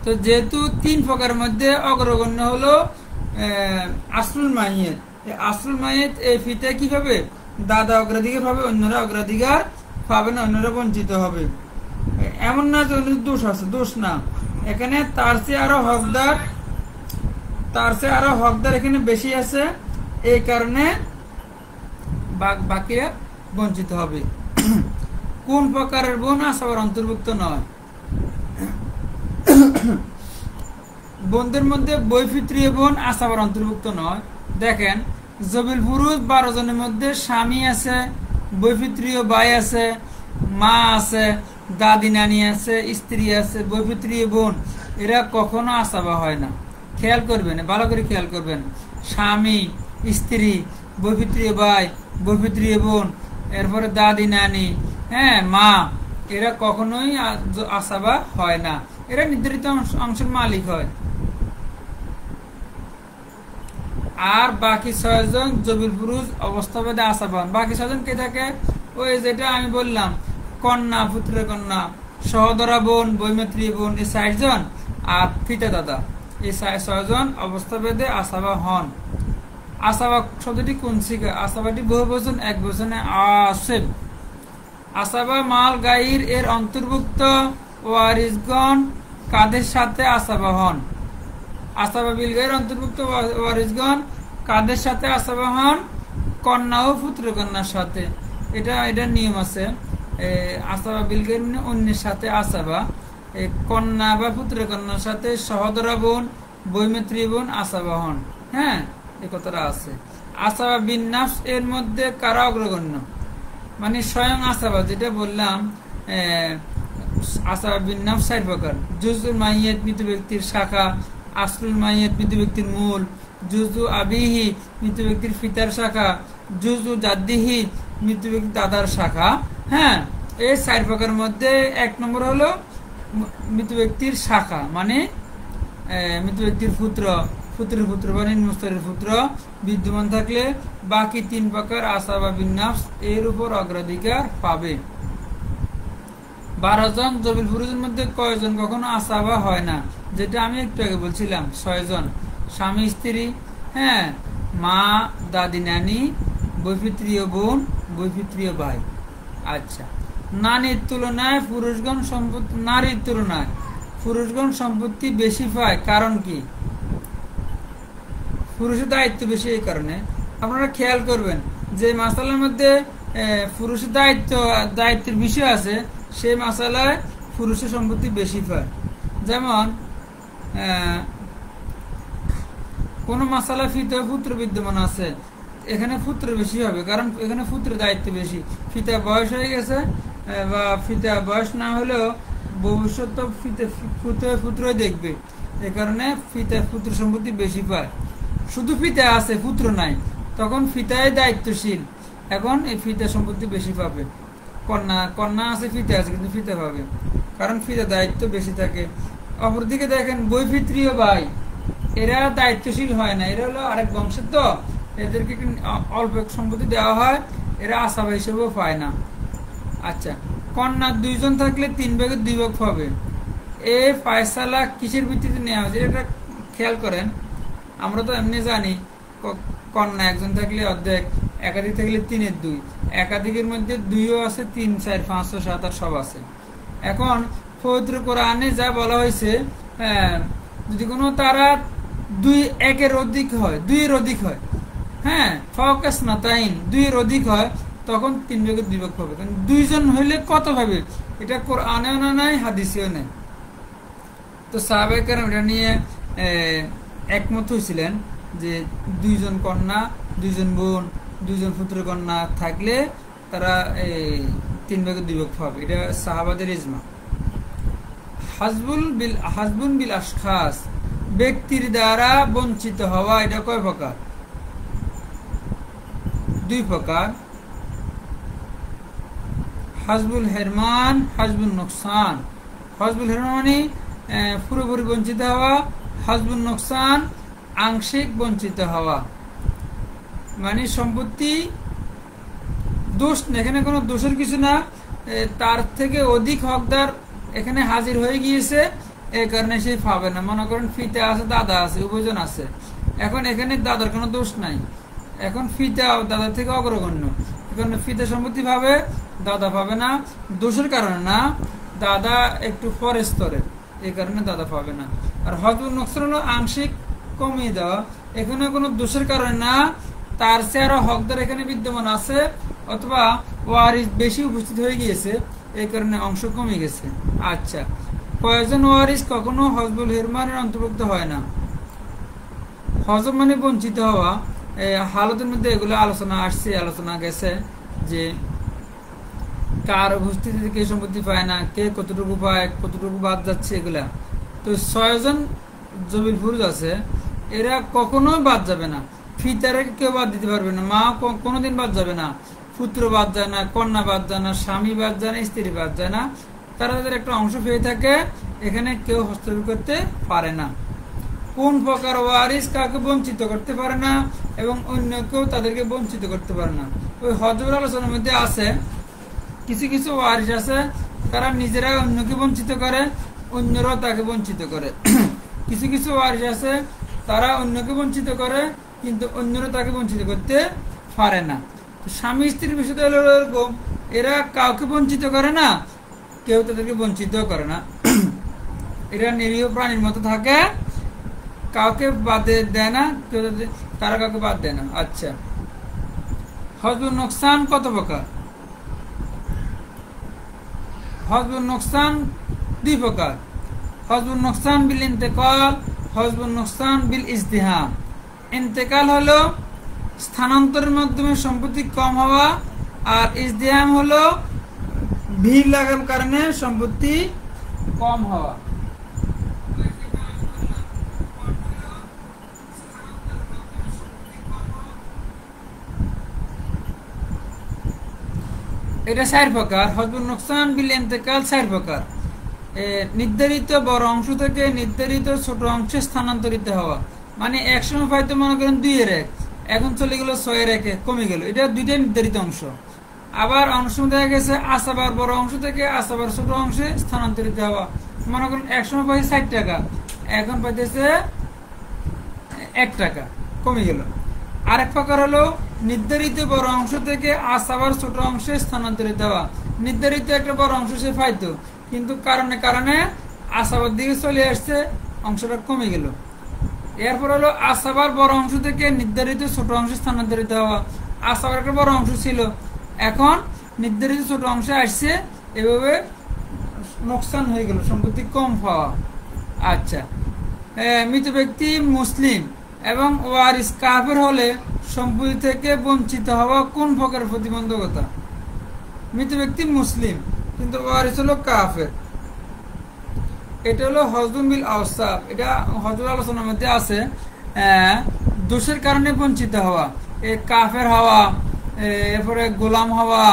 তো যেহেতু 3 প্রকারের মধ্যে অগ্রগণ্য হলো আসলুল মাইয়েত, আসলুল মাইয়েত এই পিতা কি পাবে? দাদা অগ্রাধিকার পাবে, অন্যরা অগ্রাধিকার পাবে না, অন্যরা বঞ্চিত হবে। এমন না যে দোষ আছে, দোষ না। এখানে তার চেয়ে আরো হকদার এখানে বেশি আছে, এই কারণে বাকিরা বঞ্চিত হবে। কোন প্রকারের বোন আসাবার অন্তর্ভুক্ত নয়? বোনদের মধ্যে বৈপিত্রীয় বোন আসাবার অন্তর্ভুক্ত নয়। দেখেন, জবিল পুরুষ 12 জনের মধ্যে স্বামী আছে, বৈপিত্রীয় ভাই আছে, মা আছে, দাদি নানি আছে, স্ত্রী আছে, বৈপিত্রীয় বোন। এরা কখনো আসাবা হয় না। খেয়াল করবেন, ভালো করে খেয়াল করবেন। স্বামী, স্ত্রী, বৈপিত্রীয় ভাই, বৈপিত্রীয় বোন, এরপরে দাদি নানি, হ্যাঁ, মা, এরা কখনোই আসাবা হয় না। এরা নির্ধারিত অংশের মালিক হয়। আর বাকি 6 জন জবিল পুরুষ অবস্থাভেদে আসাবা হন। বাকি 6 জন কে থাকে? ওই যেটা আমি বললাম, কন্যা, পুত্রের কন্যা, সহোদরা বোন, বৈমাত্রী বোন, এই 60 জন, আর পিতা দাদা, এই 6 জন অবস্থাভেদে আসাবা হন। আসাবা শব্দটি কোন শিখা? আসাবাটি বহুবচন, একবচনে আসেব। আসাবা মাল গাইর এর অন্তর্ভুক্ত ওয়ারিসগণ কাদের সাথে আসাবা হন? আসাবা বিল গাইর অন্তর্ভুক্ত ওয়ারিসগণ কাদের সাথে আসাবা হন? কন্যা ও পুত্র কন্যার সাথে। এটা নিয়ম আছে। আসাবা বিল গাইর মানে অন্যের সাথে আসাবা। কন্যা বা পুত্র কন্যার সাথে সহোদরা বোন, বৈমাত্রী বোন আসাবা হন। হ্যাঁ, এই কথাটা আছে। আসাবা বিন নাফস এর মধ্যে কারা অগ্রগণ্য? মানে স্বয়ং আসাবা, যেটা বললাম, আসাবা বিন নাফস 4 প্রকার। জুজুল মাইয়েত, মৃত ব্যক্তির শাখা, আসলুল মাইয়েত, মৃত ব্যক্তির মূল, জুজু আবিহি, মৃত ব্যক্তির পিতার শাখা, জুজু জাদ্দিহি, মৃত ব্যক্তির দাদার শাখা। হ্যাঁ, এই 4 প্রকারের মধ্যে 1 নম্বর হলো মৃত ব্যক্তির শাখা, মানে মৃত ব্যক্তির পুত্রের পুত্র বা নিম্নস্তরের পুত্র বিদ্যমান থাকলে বাকি 3 প্রকার আসাবা বিন নাফস এর উপর অগ্রাধিকার পাবে। 12 জন জবিল ফুরুজের মধ্যে কয়জন কখনো আসাবা হয় না, যেটা আমি একটু আগে বলছিলাম 6 জন, স্বামী স্ত্রী, হ্যাঁ, মা দাদি নানি, বৈপিত্রীয় বোন, বৈপিত্রীয় ভাই। আচ্ছা, নারীর তুলনায় পুরুষগণ সম্পত্তি বেশি পায়, কারণ কি? পুরুষের দায়িত্ব বেশি, এই কারণে। আপনারা খেয়াল করবেন যে মাসালার মধ্যে পুরুষের দায়িত্বের বিষয় আছে, সেই মাসালায় পুরুষের সম্পত্তি বেশি পায়। যেমন কোন মাসালা ফিতা পুত্র বিদ্যমান আছে, এখানে পুত্র বেশি হবে, কারণ এখানে পুত্রের দায়িত্ব বেশি। ফিতা বয়স হয়ে গেছে, বা ফিতা বয়স না হলেও ভবিষ্যৎ পুত্রই দেখবে, এ কারণে ফিতা পুত্র সম্পত্তি বেশি পায়। শুধু ফিতা আছে, পুত্র নাই, তখন ফিতায় দায়িত্বশীল, এখন এই ফিতা সম্পত্তি বেশি পাবে। কন্যা আছে, ফিতা আছে, কিন্তু ফিতা পাবে, কারণ ফিতা দায়িত্ব বেশি থাকে। অপরদিকে দেখেন বৈপিত্রীয় ভাই, এরা দায়িত্বশীল হয় না, এরা হলো আরেক বংশের, তো এদেরকে অল্প সম্পত্তি দেওয়া হয়, এরা আসাবা হিসেবেও পায় না। আচ্ছা, কন্যা 2 জন থাকলে 3 ভাগের 2 ভাগ পাবে। এই ফয়সালা কিসের ভিত্তিতে নেওয়া হয়েছে, এটা খেয়াল করেন। আমরা তো এমনি জানি কন্যা 1 জন থাকলে অর্ধেক, একাধিক থাকলে 3-এর 2, একাধিকের মধ্যে 2ও আছে, 3, 4, 5, 6, 7, 8 সব আছে। এখন পবিত্র কোরআনে যা বলা হয়েছে, যদি কোনো তারা 2-1-এর অধিক হয়, 2-এর অধিক হয়, হ্যাঁ, ফকাস না তাইন 2-এর অধিক হয়, তখন 3 ভাগের 2 ভাগ পাবে। 2 জন হইলে কত ভাবে, এটা কোরআনেও না নাই, হাদিসেও নেই। তো সাহাবায়ে কেরাম এটা নিয়ে একমত হয়েছিলেন যে 2 জন কন্যা, 2 জন বোন, 2 জন পুত্র কন্যা থাকলে তারা 3 ভাগের 2 ভাগ পাবে, এটা সাহাবাদের ইজমা। হাসবুন বিল আশখাস, ব্যক্তির দ্বারা বঞ্চিত হওয়া, এটা কয় প্রকার? 2 প্রকার। হাসবুল হেরমান, হাসবুল নোকসান। হাসবুল হেরমান মানে পুরোপুরি বঞ্চিত হওয়া, হাসবুল নোকসান আংশিক বঞ্চিত হওয়া। মানে সম্পত্তি দোষ, এখানে কোনো দোষের কিছু না, তার থেকে অধিক হকদার এখানে হাজির হয়ে গিয়েছে, এই কারণে সে পাবে না। মনে করেন ফিতা আছে, দাদা আছে, উভয়জন আছে, এখন এখানে দাদার কোনো দোষ নাই, এখন ফিতা দাদার থেকে অগ্রগণ্য, এখানে ফিতা সম্পত্তি পাবে, দাদা পাবে না। দোষের কারণে না, দাদা একটু পরের স্তরে, এই কারণে দাদা পাবে না। আর হজবুল নোকসান হলো আংশিক কমিয়ে দেওয়া, এখানে কোনো দোষের কারণে না, তার চেয়ে আরো হকদার এখানে বিদ্যমান আছে, অথবা ওয়ারিস বেশি উপস্থিত হয়ে গিয়েছে, এই কারণে অংশ কমে গেছে। আচ্ছা, কয়জন ওয়ারিস কখনো হজবুল হিরমানের অন্তর্ভুক্ত হয় না? হজব মানে বঞ্চিত হওয়া, হালতের মধ্যে এগুলো আলোচনা গেছে যে কার উপস্থিতিতে কে সম্পত্তি পায় না, কে কতটুকু পায়, কতটুকু বাদ যাচ্ছে, এগুলা। তো 6 জন জবিল ফুরুজ আছে, এরা কখনোই বাদ যাবে না, ফিতারে কেউ বাদ দিতে পারবে না, মা কোনোদিন বাদ যাবে না, পুত্র বাদ যায় না, কন্যা বাদ যায় না, স্বামী বাদ যায় না, স্ত্রী বাদ যায় না, তারা তাদের একটা অংশ পেয়ে থাকে, এখানে কেউ হস্তক্ষেপ করতে পারে না। কোন প্রকার ওয়ারিস কাউকে বঞ্চিত করতে পারে না, এবং অন্য কেউ তাদেরকে বঞ্চিত করতে পারে না। ওই হজবের আলোচনার মধ্যে আছে, কিছু কিছু ওয়ারিস আছে তারা নিজেরা অন্যকে বঞ্চিত করে, অন্যরাও তাকে বঞ্চিত করে। কিছু কিছু ওয়ারিস আছে তারা অন্যকে বঞ্চিত করে, কিন্তু অন্যরা তাকে বঞ্চিত করতে পারে না। স্বামী স্ত্রীর বিষয়টা হলো এরকম, এরা কাউকে বঞ্চিত করে না, কেউ তাদেরকে বঞ্চিত করে না, এরা নিরীহ প্রাণীর মতো থাকে, কাউকে বাদ দেয় না, তারা কাউকে বাদ দেয় না। আচ্ছা, হজবুল নোকসান কত প্রকার? হজবুল নোকসান 2 প্রকার। হজবুল নোকসান বিল ইন্তেকাল, হজবুল নোকসান বিল ইজতিহাম। ইন্তেকাল হলো স্থানান্তরের মাধ্যমে সম্পত্তি কম হওয়া, আর ইজতিহাম হলো ভিড় লাগার কারণে সম্পত্তি কম হওয়া। এটা 4 প্রকার। হজবুল নোকসান বিল ইন্তেকাল 4 প্রকার। নির্ধারিত বড় অংশ থেকে নির্ধারিত ছোট অংশে স্থানান্তরিত হওয়া, মানে একসময় হয়তো মনে করেন 2-এর 1, এখন চলে গেল 6-এর 1, কমে গেল, এটা 2টাই নির্ধারিত অংশ। আবার অংশ দেখা গেছে আসাবার বড় অংশ থেকে আসাবার ছোট অংশে স্থানান্তরিত হওয়া। মনে করুন একসময় পাইছে 60 টাকা, এখন পাইতেছে 1 টাকা, কমে গেল। আরেক প্রকার হলো নির্ধারিত বড় অংশ থেকে আসাবার ছোট অংশে স্থানান্তরিত হওয়া। নির্ধারিত একটা বড় অংশ সে পাইতো, কিন্তু কারণে কারণে আসাবার দিকে চলে আসছে, অংশটা কমে গেল। এরপর হলো আসাবার বড় অংশ থেকে নির্ধারিত ছোট অংশে স্থানান্তরিত হওয়া। আসাবার একটা বড় অংশ ছিল, এখন নির্ধারিত ছোট অংশে আসছে, এভাবে নোকসান হয়ে গেল, সম্পত্তি কম পাওয়া। আচ্ছা, মৃত ব্যক্তি মুসলিম এবং ওয়ারিস কাফের হলে সম্পত্তি থেকে বঞ্চিত হওয়া কোন প্রকার প্রতিবন্ধকতা? মৃত ব্যক্তি মুসলিম কিন্তু ওয়ারিস হলো কাফের, এটা হলো হজম বিল আওসাফ, এটা হজর আলোচনার মধ্যে আছে। দোষের কারণে বঞ্চিত হওয়া, কাফের হওয়া, এরপরে গোলাম হওয়া,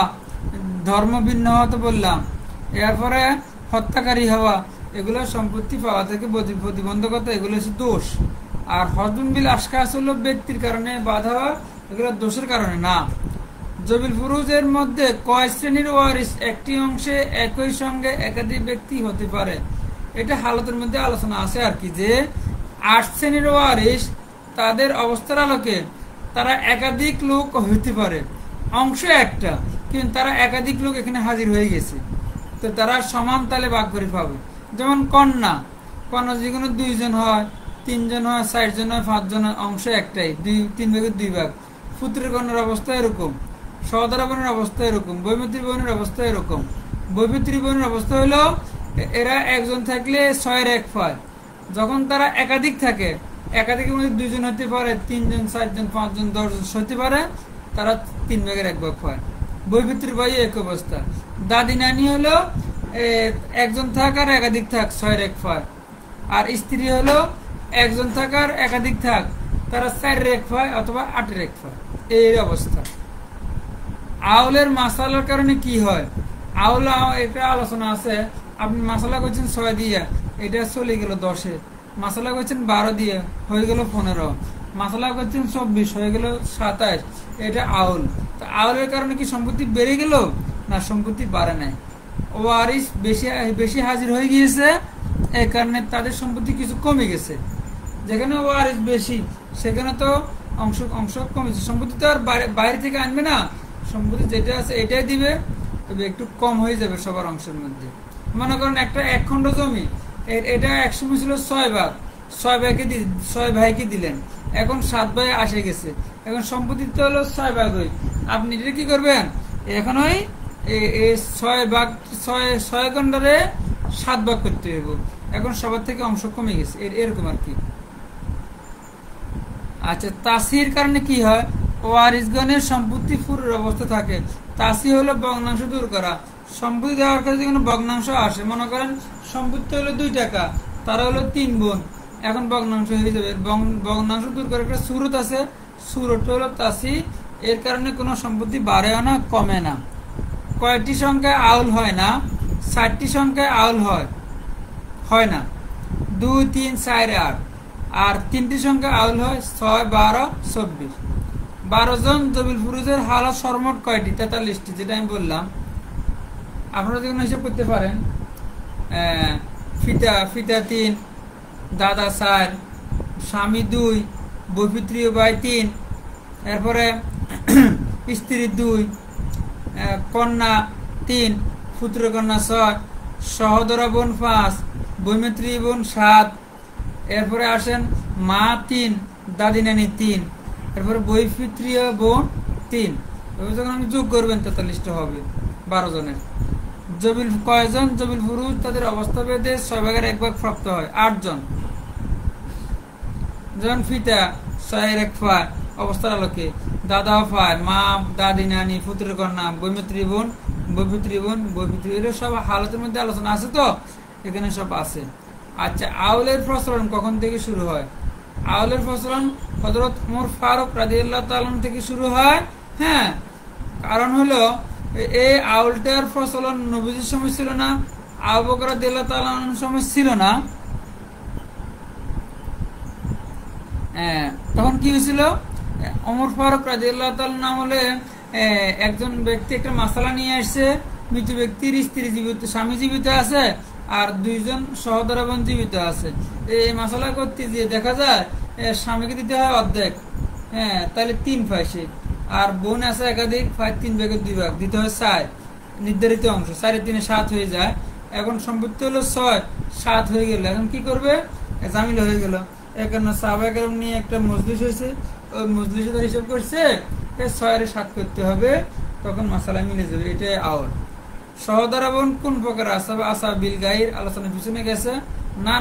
ধর্ম ভিন্ন হওয়া তো বললাম, এরপরে হত্যাকারী হওয়া, এগুলো সম্পত্তি পাওয়া থেকে প্রতিবন্ধকতা, এগুলো হচ্ছে দোষ। আর হজম বিল আশকাস হলো ব্যক্তির কারণে বাধা হওয়া, এগুলো দোষের কারণে না। জবিল ফুরুজের মধ্যে কয় শ্রেণীর ওয়ারিস একটি অংশে একই সঙ্গে একাধিক ব্যক্তি হতে পারে? এটা হালতের মধ্যে আলোচনা আছে আর কি, যে 8 শ্রেণীর ওয়ারিস তাদের অবস্থার আলোকে তারা একাধিক লোক হইতে পারে, অংশ একটা, কিন্তু তারা একাধিক লোক এখানে হাজির হয়ে গেছে, তো তারা সমান তালে ভাগ করে পাবে। যেমন কন্যা যে কোনো 2 জন হয়, 3 জন হয়, 60 জন হয়, 5 জন হয়, অংশ একটাই, 3 ভাগের 2 ভাগ। পুত্রের কন্যার অবস্থা এরকম, সহদরা বোনের অবস্থা এরকম, বৈমিত্রী বোনের অবস্থা এরকম। বৈমিত্রী বোনের অবস্থা হলো এরা একজন থাকলে 6-এর 1 পায়। যখন তারা একাধিক থাকে, একাধিকের মধ্যে 2 জন হতে পারে, 3 জন, 4 জন, 5 জন, 10 জন হতে পারে, তারা 3 ভাগের 1 ভাগ পায়। বৈমিত্রী ভাই এক অবস্থা। দাদি নানি হলো একজন থাক আর একাধিক থাক, 6-এর 1 পায়। আর স্ত্রী হলো একজন থাক আর একাধিক থাক, তারা 4-এর 1 পায় অথবা 8-এর 1 পায়, এই অবস্থা। আউলের মাসালার কারণে কি হয়? আউল এটা আলোচনা আছে। আপনি মাসালা করছেন 6 দিয়ে, এটা চলে গেল 10-এ। মাসালা করছেন 12 দিয়ে, হয়ে গেল 15। মাসালা করছেন 24, হয়ে গেল 27। এটা আউল। তো আউলের কারণে কি সম্পত্তি বেড়ে গেল? না, সম্পত্তি বাড়ে নাই। ওয়ারিস বেশি হাজির হয়ে গিয়েছে, এই কারণে তাদের সম্পত্তি কিছু কমে গেছে। যেখানে ওয়ারিস বেশি, সেখানে তো অংশ কমেছে। সম্পত্তি তো আর বাইরে থেকে আনবে না, সম্পত্তি যেটা আছে এটাই দিবে, তবে একটু কম হয়ে যাবে সবার অংশের মধ্যে। মনে করেন একটা 1 খণ্ড জমি, এটা একসময় ছিল 6 ভাগ, 6 ভাইকে দিলেন, এখন 7 ভাই আসে গেছে, এখন সম্পত্তি তো হলো 6 ভাগ। আপনি এটা কি করবেন? এখন ওই 6 খণ্ডে 7 ভাগ করতে হবে, এখন সবার থেকে অংশ কমে গেছে, এরকম আর কি। আচ্ছা, তাসির কারণে কি হয়? ওয়ারিসগণের সম্পত্তি ফুরের অবস্থা থাকে। তাসি হলো ভগ্নাংশ দূর করা। সম্পত্তি দেওয়ার কাছে কোনো ভগ্নাংশ আসে, মনে করেন সম্পত্তি হলো 2 টাকা, তারা হলো 3 বোন, এখন ভগ্নাংশ হয়ে যাবে। ভগ্নাংশ দূর করার একটা সুরত আছে, সুরতটা হলো তাসি। এর কারণে কোনো সম্পত্তি বাড়েও না, কমে না। কয়েকটি সংখ্যায় আউল হয় না? 60টি সংখ্যায় আউল হয় না। 2, 3, 4, 8। আর 3টি সংখ্যা আউল হয় 6, 12, 24। 12 জন জবিল ফুরুজের হালত সর্বমোট কয়টি? 43টি, যেটা আমি বললাম। আপনারা যেগুলো হিসাব করতে পারেন, ফিতা 3, দাদা 4, স্বামী 2, বৈপিত্রীয় ভাই 3, এরপরে স্ত্রী 2, কন্যা 3, পুত্র কন্যা 6, সহোদরা বোন 5, বৈমিত্রী বোন 7, এরপরে আসেন মা 3, দাদি নানি 3, এরপরে বৈপিত্রীয় বোন 3। যখন আপনি যোগ করবেন 43টা হবে 12 জনের। কয়জন জবিল ফুরুজ তাদের অবস্থা ভেদে 6 ভাগের 1 ভাগ প্রাপ্ত হয়? 8 জন। যেমন ফিতা 6-এর 1 পায় অবস্থার আলোকে, দাদা পায়, মা, দাদি নানি, পুত্র কন্যা, বৈমিত্রী বোন, বৈপিত্রী, সব হালতের মধ্যে আলোচনা আছে, তো এখানে সব আছে। আচ্ছা, আউলের প্রচলন কখন থেকে শুরু হয়? আউলের প্রচলন হযরত ওমর ফারুক রাদিয়াল্লাহু তাআলা থেকে শুরু হয়। হ্যাঁ, কারণ হলো এই আউলটার প্রচলন নবীজির সময় ছিল না, আবু বকর রাদিয়াল্লাহু তাআলার সময় ছিল না। তখন কি হয়েছিল? ওমর ফারুক রাদিয়াল্লাহু তাআলা আমলে একজন ব্যক্তি একটা মাসালা নিয়ে আসছে, মৃত ব্যক্তির স্ত্রী জীবিত, স্বামী জীবিত আছে আর দুইজন সহোদরবোন জীবিত আছে। এই মাসালা করতে গিয়ে দেখা যায় স্বামীকে দিতে হয় অর্ধেক, তাহলে 3 পায় সে, আর বোন আছে একাধিক, 3 ভাগের 2 ভাগ দিতে হয় 4 নির্ধারিত অংশ, 4 3 7 হয়ে যায়। এখন সম্পত্তি হলো 6, 7 হয়ে গেল, এখন কি করবে? জামিলা হয়ে গেল। এখানে সাহাবায়ে কেরাম নিয়ে একটা মজলিস হয়েছে, ওই মজলিসে তারা হিসাব করছে 6 এর 7 করতে হবে, তখন মাসালা মিলে যাবে। এটাই আওয়াল। সহোদরা বোন কোন প্রকার আসাবিল গাইর আলোচনা পিছনে গেছে, না